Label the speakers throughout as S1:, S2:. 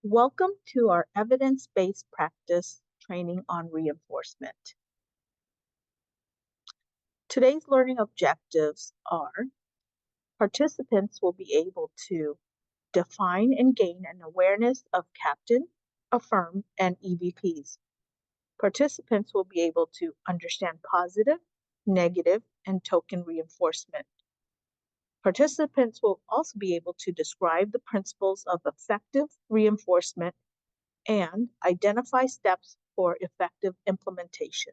S1: Welcome to our evidence-based practice training on reinforcement. Today's learning objectives are: participants will be able to define and gain an awareness of CAPTAIN, AFFIRM, and EVPs. Participants will be able to understand positive, negative, and token reinforcement. Participants will also be able to describe the principles of effective reinforcement and identify steps for effective implementation.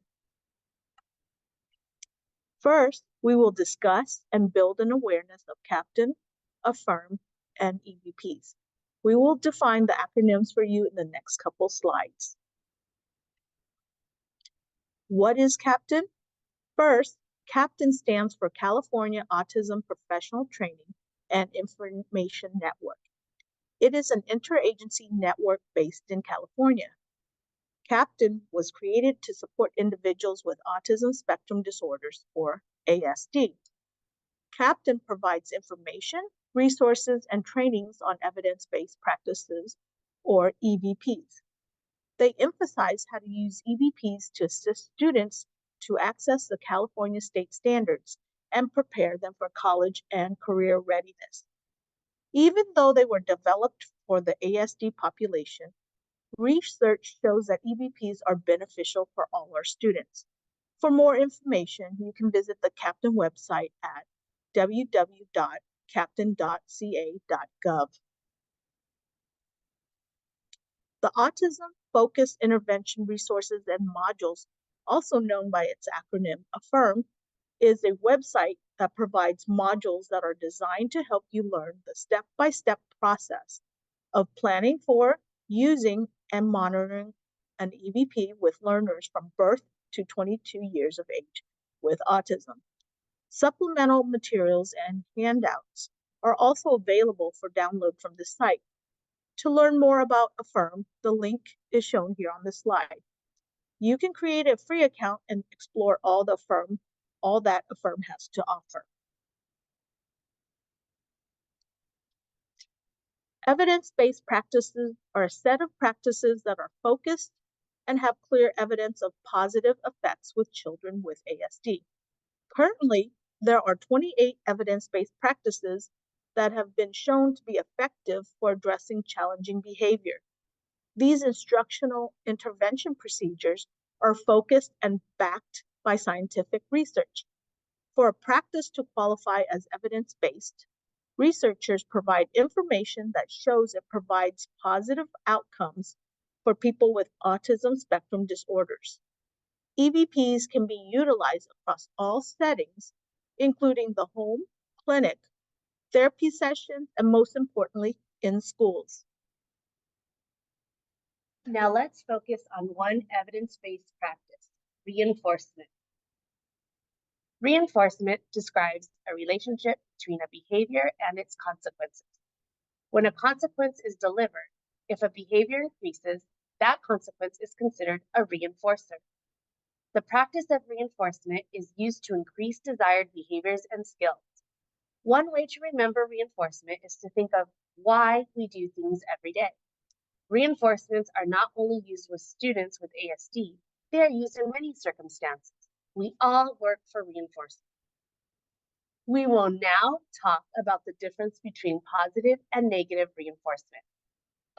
S1: First, we will discuss and build an awareness of CAPTAIN, AFFIRM, and EVPs. We will define the acronyms for you in the next couple slides. What is CAPTAIN? First, CAPTAIN stands for California Autism Professional Training and Information Network. It is an interagency network based in California. CAPTAIN was created to support individuals with autism spectrum disorders, or ASD. CAPTAIN provides information, resources, and trainings on evidence-based practices, or EVPs. They emphasize how to use EVPs to assist students to access the California state standards and prepare them for college and career readiness. Even though they were developed for the ASD population, research shows that EVPs are beneficial for all our students. For more information, you can visit the CAPTAIN website at www.captain.ca.gov. The Autism Focused Intervention Resources and Modules, also known by its acronym AFFIRM, is a website that provides modules that are designed to help you learn the step-by-step process of planning for, using, and monitoring an EVP with learners from birth to 22 years of age with autism. Supplemental materials and handouts are also available for download from the site. To learn more about AFFIRM, the link is shown here on the slide. You can create a free account and explore all that AFFIRM has to offer. Evidence-based practices are a set of practices that are focused and have clear evidence of positive effects with children with ASD. Currently, there are 28 evidence-based practices that have been shown to be effective for addressing challenging behavior. These instructional intervention procedures are focused and backed by scientific research. For a practice to qualify as evidence-based, researchers provide information that shows it provides positive outcomes for people with autism spectrum disorders. EVPs can be utilized across all settings, including the home, clinic, therapy sessions, and most importantly, in schools.
S2: Now let's focus on one evidence-based practice, reinforcement. Reinforcement describes a relationship between a behavior and its consequences. When a consequence is delivered, if a behavior increases, that consequence is considered a reinforcer. The practice of reinforcement is used to increase desired behaviors and skills. One way to remember reinforcement is to think of why we do things every day. Reinforcements are not only used with students with ASD, they are used in many circumstances. We all work for reinforcement. We will now talk about the difference between positive and negative reinforcement.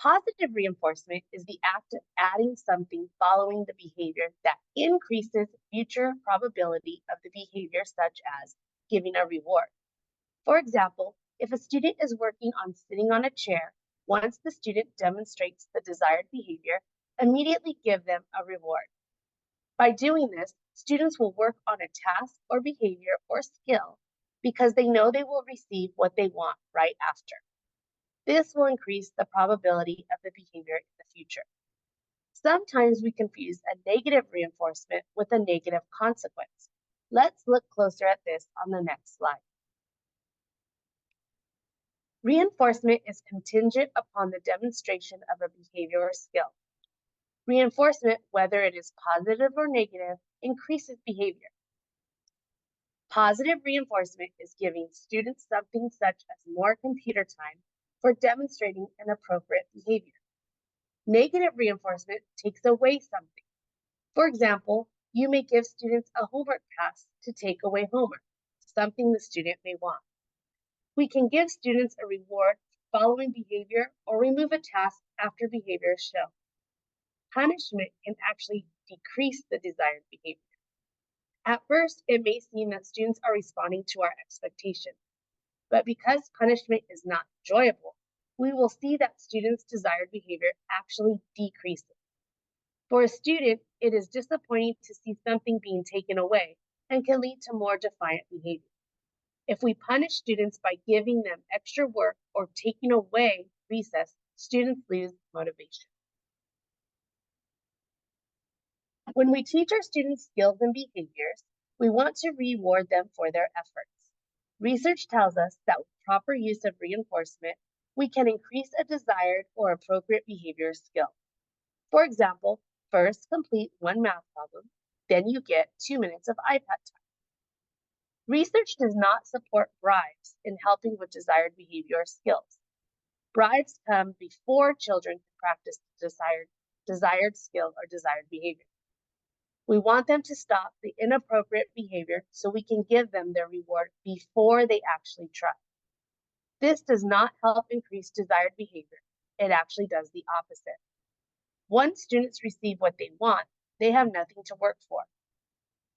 S2: Positive reinforcement is the act of adding something following the behavior that increases future probability of the behavior, such as giving a reward. For example, if a student is working on sitting on a chair, once the student demonstrates the desired behavior, immediately give them a reward. By doing this, students will work on a task or behavior or skill because they know they will receive what they want right after. This will increase the probability of the behavior in the future. Sometimes we confuse a negative reinforcement with a negative consequence. Let's look closer at this on the next slide. Reinforcement is contingent upon the demonstration of a behavior or skill. Reinforcement, whether it is positive or negative, increases behavior. Positive reinforcement is giving students something such as more computer time for demonstrating an appropriate behavior. Negative reinforcement takes away something. For example, you may give students a homework task to take away homework, something the student may want. We can give students a reward for following behavior or remove a task after behavior is shown. Punishment can actually decrease the desired behavior. At first, it may seem that students are responding to our expectation, but because punishment is not enjoyable, we will see that students' desired behavior actually decreases. For a student, it is disappointing to see something being taken away and can lead to more defiant behavior. If we punish students by giving them extra work or taking away recess, students lose motivation. When we teach our students skills and behaviors, we want to reward them for their efforts. Research tells us that with proper use of reinforcement, we can increase a desired or appropriate behavior skill. For example, first complete one math problem, then you get 2 minutes of iPad time. Research does not support bribes in helping with desired behavior skills. Bribes come before children can practice desired skill or desired behavior. We want them to stop the inappropriate behavior so we can give them their reward before they actually try. This does not help increase desired behavior. It actually does the opposite. Once students receive what they want, they have nothing to work for.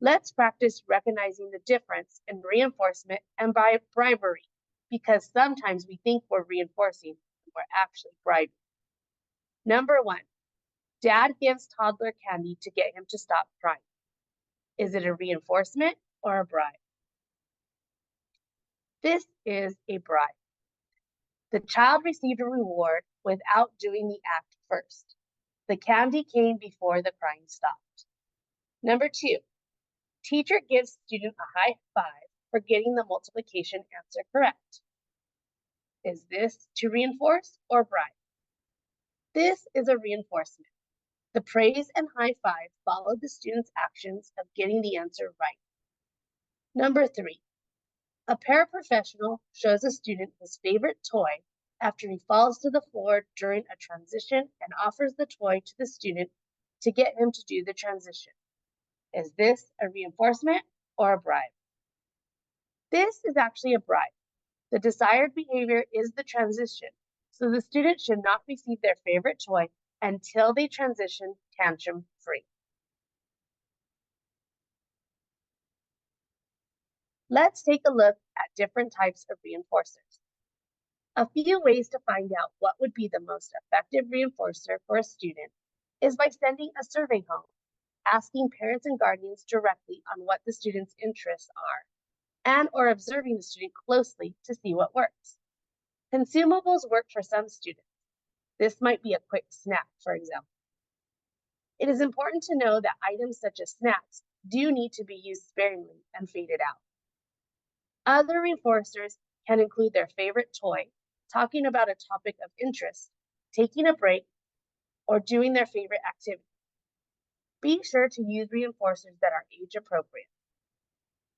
S2: Let's practice recognizing the difference in reinforcement and bribery, because sometimes we think we're reinforcing and we're actually bribing. Number 1, Dad gives toddler candy to get him to stop crying. Is it a reinforcement or a bribe? This is a bribe. The child received a reward without doing the act first. The candy came before the crying stopped. Number 2, teacher gives student a high five for getting the multiplication answer correct. Is this to reinforce or bribe? This is a reinforcement. The praise and high five follow the student's actions of getting the answer right. Number 3, a paraprofessional shows a student his favorite toy after he falls to the floor during a transition and offers the toy to the student to get him to do the transition. Is this a reinforcement or a bribe? This is actually a bribe. The desired behavior is the transition, so the student should not receive their favorite toy until they transition tantrum-free. Let's take a look at different types of reinforcers. A few ways to find out what would be the most effective reinforcer for a student is by sending a survey home, asking parents and guardians directly on what the student's interests are, and or observing the student closely to see what works. Consumables work for some students. This might be a quick snack, for example. It is important to know that items such as snacks do need to be used sparingly and faded out. Other reinforcers can include their favorite toy, talking about a topic of interest, taking a break, or doing their favorite activity. Be sure to use reinforcers that are age appropriate.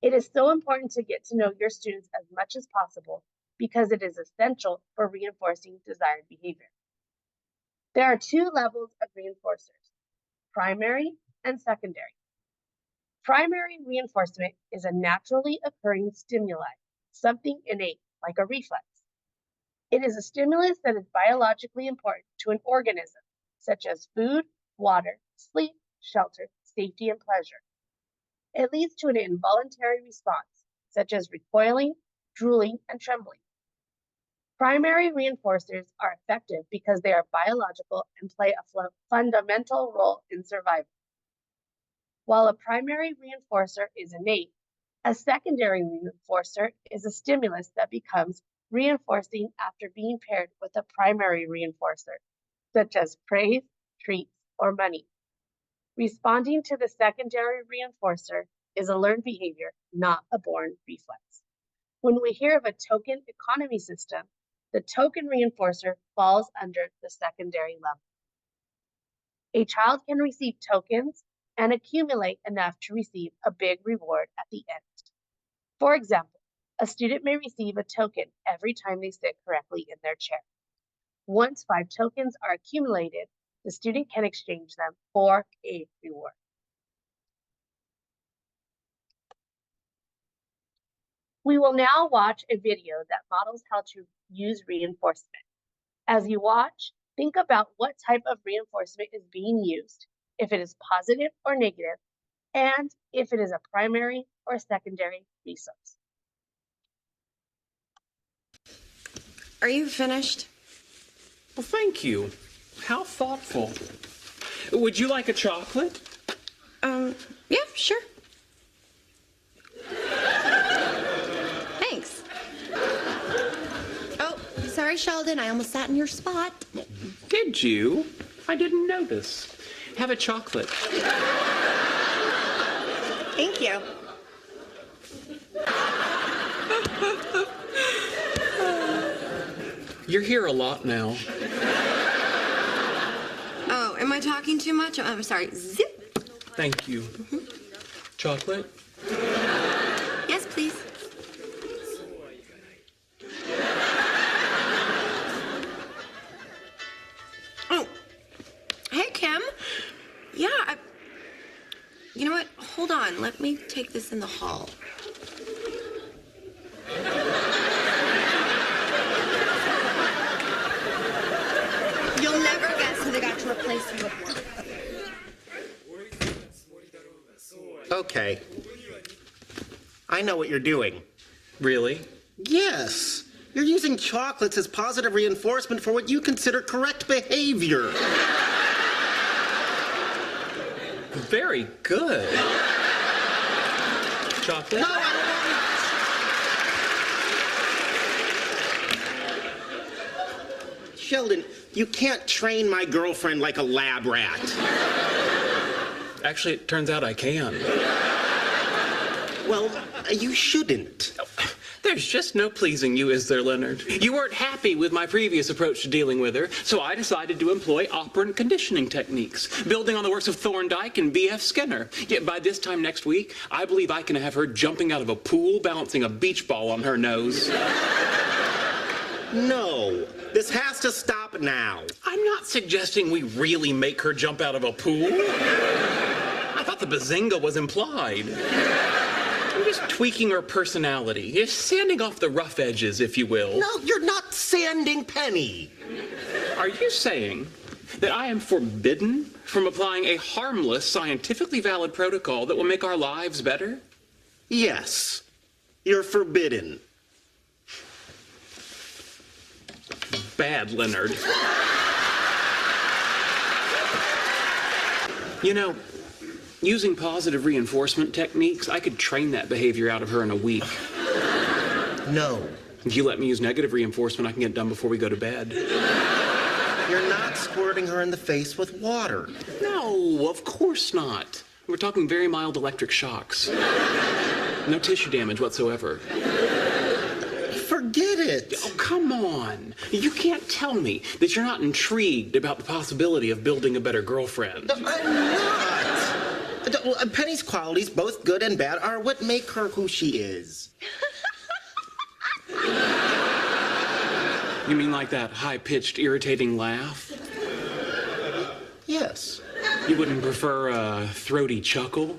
S2: It is so important to get to know your students as much as possible because it is essential for reinforcing desired behavior. There are 2 levels of reinforcers, primary and secondary. Primary reinforcement is a naturally occurring stimuli, something innate, like a reflex. It is a stimulus that is biologically important to an organism, such as food, water, sleep, shelter, safety, and pleasure. It leads to an involuntary response, such as recoiling, drooling, and trembling. Primary reinforcers are effective because they are biological and play a fundamental role in survival. While a primary reinforcer is innate, a secondary reinforcer is a stimulus that becomes reinforcing after being paired with a primary reinforcer, such as praise, treats, or money. Responding to the secondary reinforcer is a learned behavior, not a born reflex. When we hear of a token economy system, the token reinforcer falls under the secondary level. A child can receive tokens and accumulate enough to receive a big reward at the end. For example, a student may receive a token every time they sit correctly in their chair. Once 5 tokens are accumulated, the student can exchange them for a reward. We will now watch a video that models how to use reinforcement. As you watch, think about what type of reinforcement is being used, if it is positive or negative, and if it is a primary or secondary resource.
S3: Are you finished?
S4: Well, thank you. How thoughtful. Would you like a chocolate?
S3: Yeah, sure. Thanks. Oh, sorry, Sheldon. I almost sat in your spot.
S4: Did you? I didn't notice. Have a chocolate.
S3: Thank you.
S4: You're here a lot now.
S3: Oh, am I talking too much? I'm sorry. Zip.
S4: Thank you. Chocolate?
S3: Yes, please. Oh, hey, Kim. Yeah, you know what? Hold on. Let me take this in the hall. You'll never guess who they got to replace you with.
S5: Okay. I know what you're doing.
S4: Really?
S5: Yes. You're using chocolates as positive reinforcement for what you consider correct behavior.
S4: Very good. Chocolate?
S5: No, I don't. Sheldon, you can't train my girlfriend like a lab rat.
S4: Actually, it turns out I can.
S5: Well, you shouldn't.
S4: There's just no pleasing you, is there, Leonard? You weren't happy with my previous approach to dealing with her, so I decided to employ operant conditioning techniques, building on the works of Thorndike and B.F. Skinner. Yet by this time next week, I believe I can have her jumping out of a pool, balancing a beach ball on her nose.
S5: No, this has to stop now.
S4: I'm not suggesting we really make her jump out of a pool. I thought the bazinga was implied. I'm just tweaking her personality, just sanding off the rough edges, if you will.
S5: No, you're not sanding Penny.
S4: Are you saying that I am forbidden from applying a harmless, scientifically valid protocol that will make our lives better?
S5: Yes, you're forbidden.
S4: Bad, Leonard. You know, using positive reinforcement techniques, I could train that behavior out of her in a week.
S5: No.
S4: If you let me use negative reinforcement, I can get it done before we go to bed.
S5: You're not squirting her in the face with water.
S4: No, of course not. We're talking very mild electric shocks. No tissue damage whatsoever.
S5: Forget it.
S4: Oh, come on. You can't tell me that you're not intrigued about the possibility of building a better girlfriend.
S5: I'm not. Penny's qualities, both good and bad, are what make her who she is.
S4: You mean like that high-pitched, irritating laugh?
S5: Yes.
S4: You wouldn't prefer a throaty chuckle?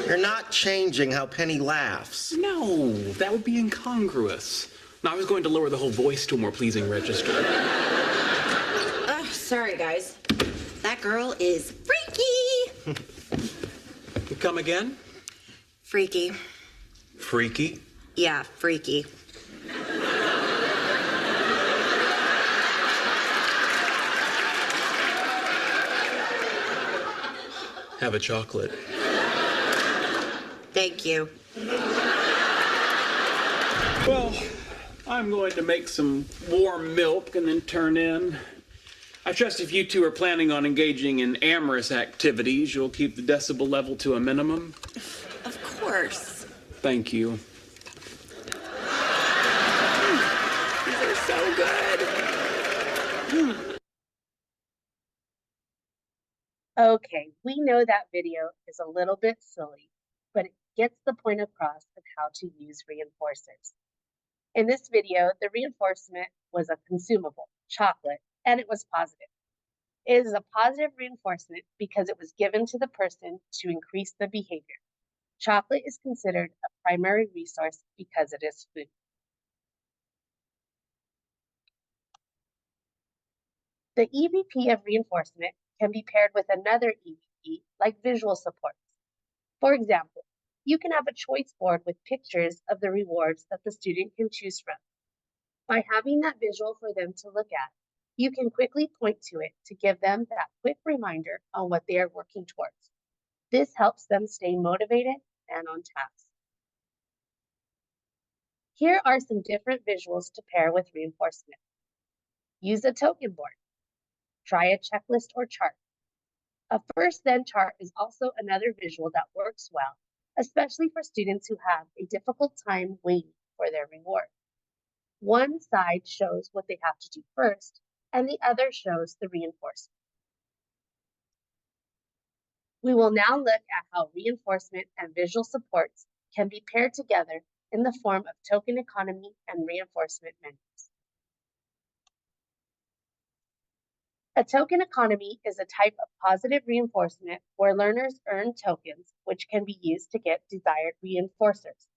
S5: You're not changing how Penny laughs.
S4: No, that would be incongruous. No, I was going to lower the whole voice to a more pleasing register.
S3: Sorry, guys. That girl is freaky.
S4: Come again?
S3: Freaky.
S4: Freaky?
S3: Yeah, freaky.
S4: Have a chocolate.
S3: Thank you.
S4: Well, I'm going to make some warm milk and then turn in. I trust if you two are planning on engaging in amorous activities, you'll keep the decibel level to a minimum.
S3: Of course.
S4: Thank you. These are so good.
S2: Okay, we know that video is a little bit silly, but it gets the point across of how to use reinforcers. In this video, the reinforcement was a consumable, chocolate, and it was positive. It is a positive reinforcement because it was given to the person to increase the behavior. Chocolate is considered a primary resource because it is food. The EVP of reinforcement can be paired with another EVP, like visual supports. For example, you can have a choice board with pictures of the rewards that the student can choose from. By having that visual for them to look at, you can quickly point to it to give them that quick reminder on what they are working towards. This helps them stay motivated and on task. Here are some different visuals to pair with reinforcement. Use a token board. Try a checklist or chart. A first then chart is also another visual that works well, especially for students who have a difficult time waiting for their reward. One side shows what they have to do first, and the other shows the reinforcement. We will now look at how reinforcement and visual supports can be paired together in the form of token economy and reinforcement menus. A token economy is a type of positive reinforcement where learners earn tokens which can be used to get desired reinforcers.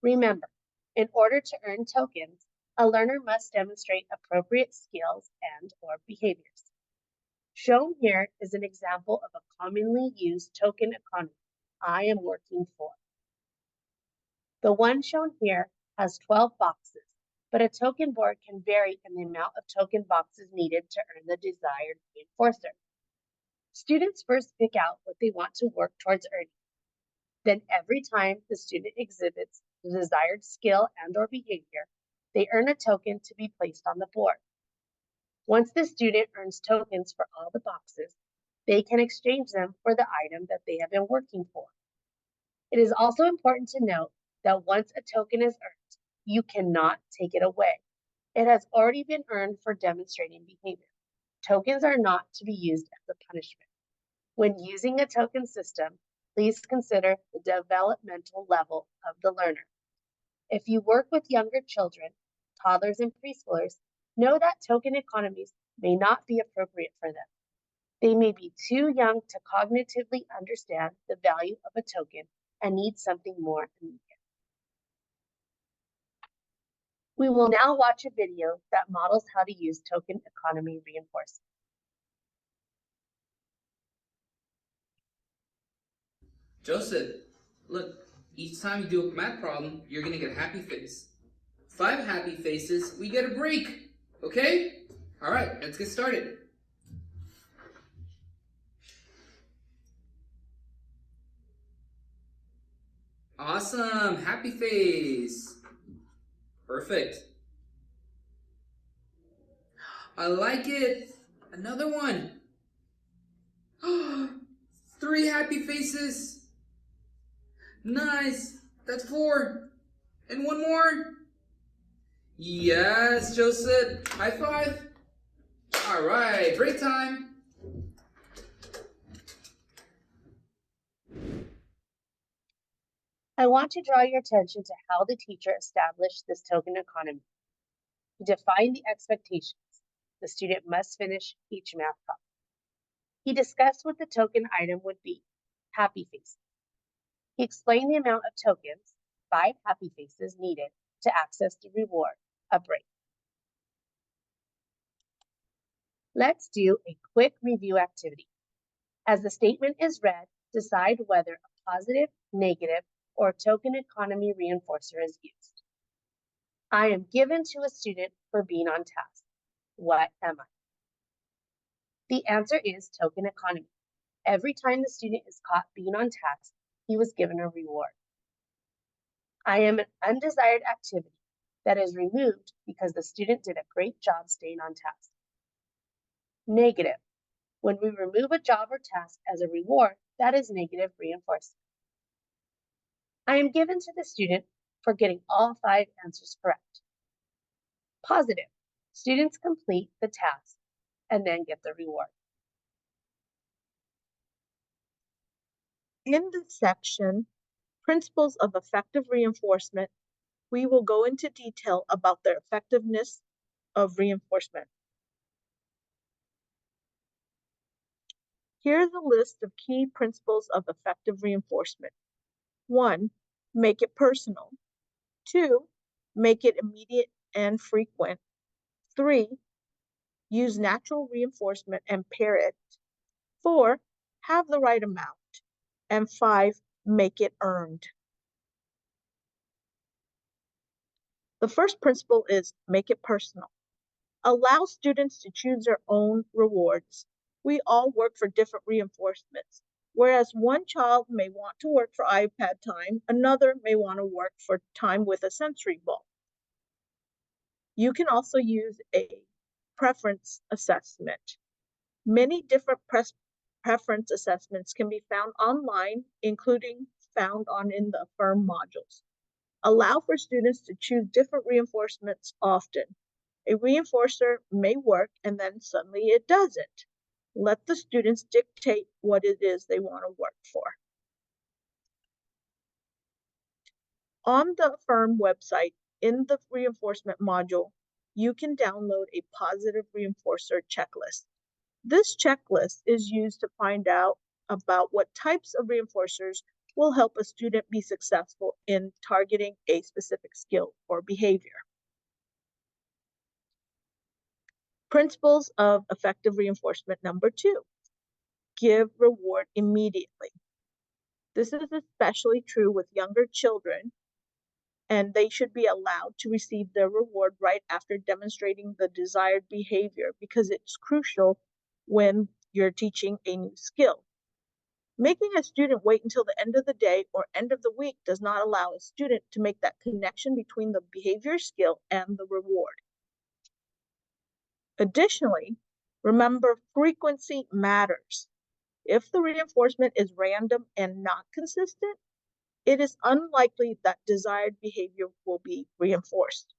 S2: Remember, in order to earn tokens, a learner must demonstrate appropriate skills and/or behaviors. Shown here is an example of a commonly used token economy I am working for. The one shown here has 12 boxes, but a token board can vary in the amount of token boxes needed to earn the desired reinforcer. Students first pick out what they want to work towards earning. Then every time the student exhibits the desired skill and/or behavior, they earn a token to be placed on the board. Once the student earns tokens for all the boxes, they can exchange them for the item that they have been working for. It is also important to note that once a token is earned, you cannot take it away. It has already been earned for demonstrating behavior. Tokens are not to be used as a punishment. When using a token system, please consider the developmental level of the learner. If you work with younger children, toddlers and preschoolers, know that token economies may not be appropriate for them. They may be too young to cognitively understand the value of a token and need something more immediate. We will now watch a video that models how to use token economy reinforcement.
S6: Joseph, look, each time you do a math problem, you're gonna get a happy face. 5 happy faces, we get a break, okay? All right, let's get started. Awesome, happy face. Perfect. I like it. Another one. 3 happy faces. Nice. That's 4. And one more. Yes, Joseph. High five. All right, break time.
S2: I want to draw your attention to how the teacher established this token economy. He defined the expectations. The student must finish each math problem. He discussed what the token item would be, happy faces. He explained the amount of tokens, 5 happy faces, needed to access the reward, a break. Let's do a quick review activity. As the statement is read, decide whether a positive, negative, or token economy reinforcer is used. I am given to a student for being on task. What am I? The answer is token economy. Every time the student is caught being on task, he was given a reward. I am an undesired activity that is removed because the student did a great job staying on task. Negative. When we remove a job or task as a reward, that is negative reinforcement. I am given to the student for getting all 5 answers correct. Positive. Students complete the task and then get the reward.
S1: In this section, Principles of Effective Reinforcement, we will go into detail about the effectiveness of reinforcement. Here's a list of key principles of effective reinforcement. 1. Make it personal. 2. Make it immediate and frequent. 3. Use natural reinforcement and pair it. 4. Have the right amount. And 5. Make it earned. The first principle is make it personal. Allow students to choose their own rewards. We all work for different reinforcements. Whereas one child may want to work for iPad time, another may want to work for time with a sensory ball. You can also use a preference assessment. Many different preference assessments can be found online, including found in the Affirm modules. Allow for students to choose different reinforcements often. A reinforcer may work and then suddenly it doesn't. Let the students dictate what it is they want to work for. On the Affirm website, in the reinforcement module, you can download a positive reinforcer checklist. This checklist is used to find out about what types of reinforcers will help a student be successful in targeting a specific skill or behavior. Principles of effective reinforcement number 2. Give reward immediately. This is especially true with younger children, and they should be allowed to receive their reward right after demonstrating the desired behavior because it's crucial when you're teaching a new skill. Making a student wait until the end of the day or end of the week does not allow a student to make that connection between the behavior skill and the reward. Additionally, remember frequency matters. If the reinforcement is random and not consistent, it is unlikely that desired behavior will be reinforced.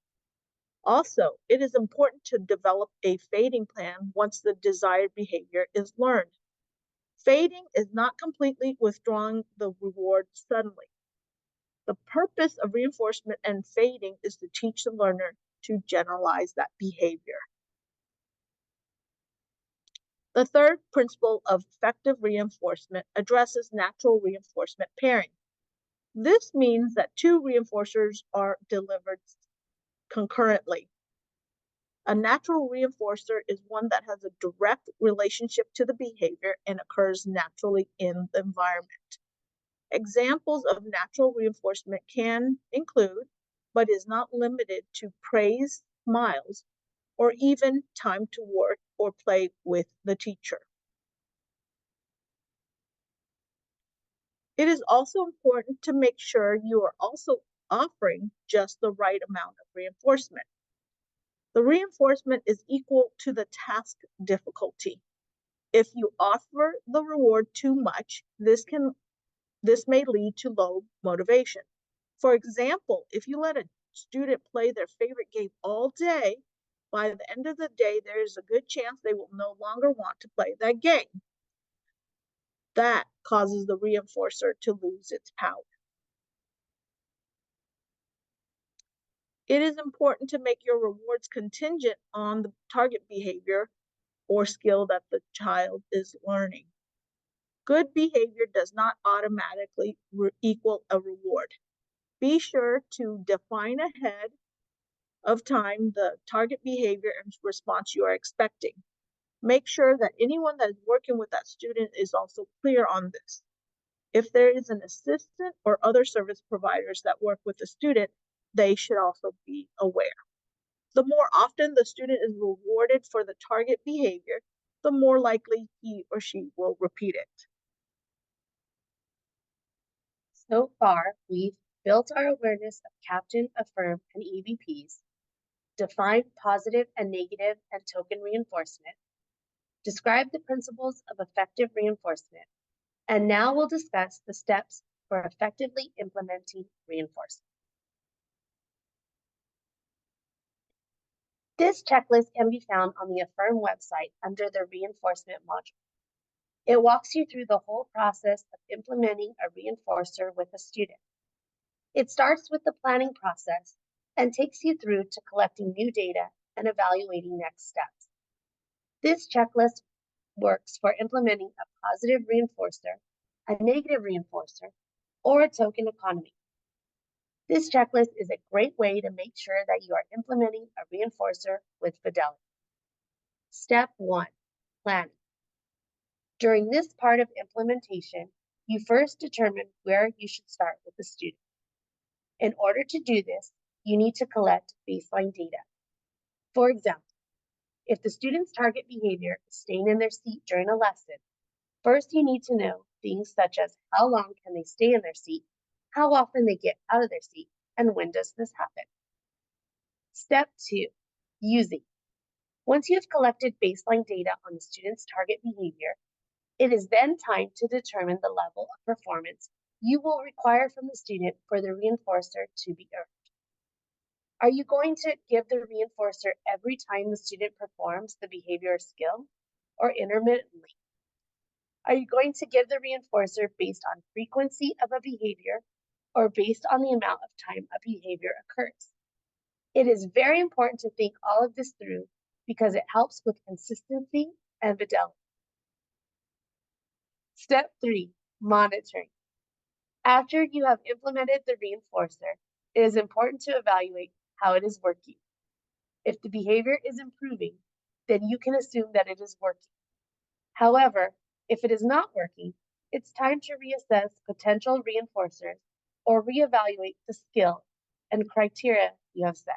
S1: Also, it is important to develop a fading plan once the desired behavior is learned. Fading is not completely withdrawing the reward suddenly. The purpose of reinforcement and fading is to teach the learner to generalize that behavior. The third principle of effective reinforcement addresses natural reinforcement pairing. This means that 2 reinforcers are delivered concurrently. A natural reinforcer is one that has a direct relationship to the behavior and occurs naturally in the environment. Examples of natural reinforcement can include, but is not limited to, praise, smiles, or even time to work or play with the teacher. It is also important to make sure you are also offering just the right amount of reinforcement. The reinforcement is equal to the task difficulty. If you offer the reward too much, this may lead to low motivation. For example, if you let a student play their favorite game all day, by the end of the day, there is a good chance they will no longer want to play that game. That causes the reinforcer to lose its power. It is important to make your rewards contingent on the target behavior or skill that the child is learning. Good behavior does not automatically equal a reward. Be sure to define ahead of time the target behavior and response you are expecting. Make sure that anyone that is working with that student is also clear on this. If there is an assistant or other service providers that work with the student, they should also be aware. The more often the student is rewarded for the target behavior, the more likely he or she will repeat it.
S2: So far, we've built our awareness of Captain, Affirm, and EVPs, defined positive and negative and token reinforcement, described the principles of effective reinforcement, and now we'll discuss the steps for effectively implementing reinforcement. This checklist can be found on the Affirm website under the reinforcement module. It walks you through the whole process of implementing a reinforcer with a student. It starts with the planning process and takes you through to collecting new data and evaluating next steps. This checklist works for implementing a positive reinforcer, a negative reinforcer, or a token economy. This checklist is a great way to make sure that you are implementing a reinforcer with fidelity. Step 1, planning. During this part of implementation, you first determine where you should start with the student. In order to do this, you need to collect baseline data. For example, if the student's target behavior is staying in their seat during a lesson, first you need to know things such as how long can they stay in their seat, how often they get out of their seat, and when does this happen. Step 2, using. Once you have collected baseline data on the student's target behavior, it is then time to determine the level of performance you will require from the student for the reinforcer to be earned. Are you going to give the reinforcer every time the student performs the behavior or skill, or intermittently? Are you going to give the reinforcer based on frequency of a behavior or based on the amount of time a behavior occurs? It is very important to think all of this through because it helps with consistency and fidelity. Step 3, monitoring. After you have implemented the reinforcer, it is important to evaluate how it is working. If the behavior is improving, then you can assume that it is working. However, if it is not working, it's time to reassess potential reinforcers or reevaluate the skill and criteria you have set.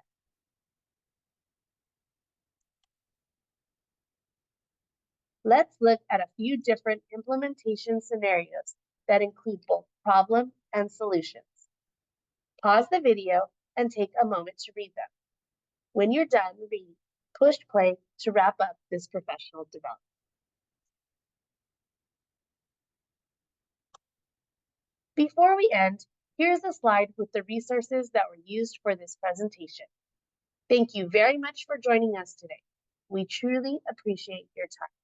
S2: Let's look at a few different implementation scenarios that include both problem and solutions. Pause the video and take a moment to read them. When you're done reading, push play to wrap up this professional development. Before we end, here's a slide with the resources that were used for this presentation. Thank you very much for joining us today. We truly appreciate your time.